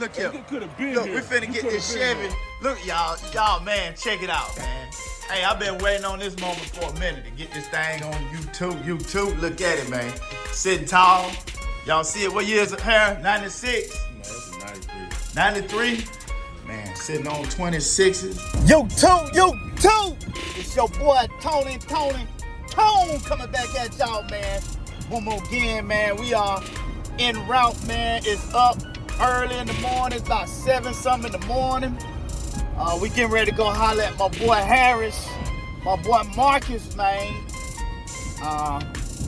look here. Could have been Look, here. we finna get this Chevy. Look, y'all, man, check it out, man. Hey, I've been waiting on this moment for a minute to get this thing on YouTube. Look at it, man. Sitting tall. Y'all see it? What year is it here? 96? No, that's a 93. 93? Man, sitting on 26's. YouTube! It's your boy Tone coming back at y'all, man. One more again, man. We are en route, man. It's up early in the morning. It's about 7-something in the morning. We getting ready to go holler at my boy Harris, my boy Marcus, man.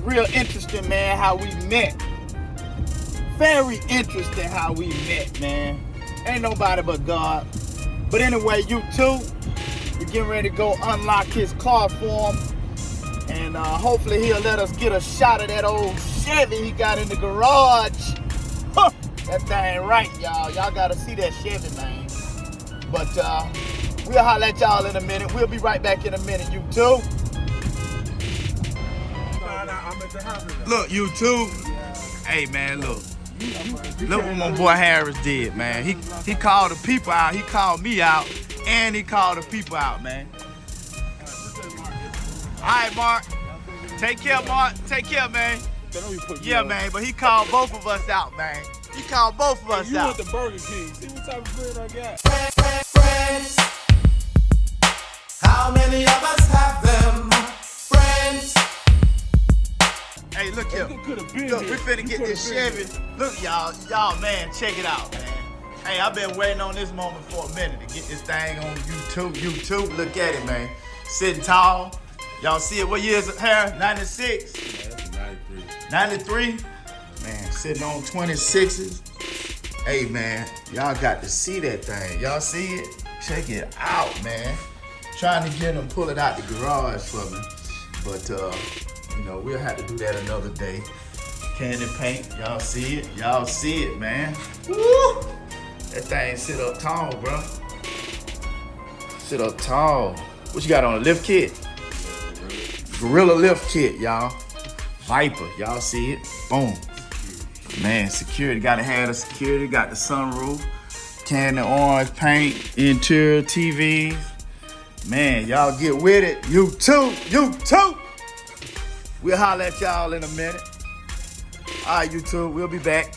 Real interesting, man, how we met. Very interesting how we met, man. Ain't nobody but God. But anyway, YouTube, we're getting ready to go unlock his car for him. And hopefully he'll let us get a shot of that old Chevy he got in the garage. Huh, that thing right, y'all. Y'all gotta see that Chevy, man. But we'll holler at y'all in a minute. We'll be right back in a minute, YouTube. Look, YouTube. Hey, man, look. Look what my boy Harris did, man. He called the people out. He called me out, and he called the people out, man. All right, Mark. Take care, Mark. Take care, man. Yeah, man, but he called both of us out, man. He called both of us You out. went to Burger King. See what type of bread I got. Friends, how many of us have them? Friends. Hey, look here. Could have been Look, here. we finna get this Chevy. Look, y'all, man, check it out, man. Hey, I've been waiting on this moment for a minute to get this thing on YouTube. Look at it, man. Sitting tall. Y'all see it? What year is it here? 96? No, that's a 93. 93? Man, sitting on 26's. Hey, man, y'all got to see that thing. Y'all see it? Check it out, man. Trying to get them pull it out the garage for me. But, you know, we'll have to do that another day. Candy paint, y'all see it? Y'all see it, man. Woo! That thing sit up tall, bro. Sit up tall. What you got on a lift kit? Gorilla lift kit, y'all. Viper, y'all see it? Boom. Man, security, gotta have the security, got the sunroof, candy orange paint, interior TV. Man, y'all get with it. YouTube. We'll holler at y'all in a minute. All right, YouTube, we'll be back.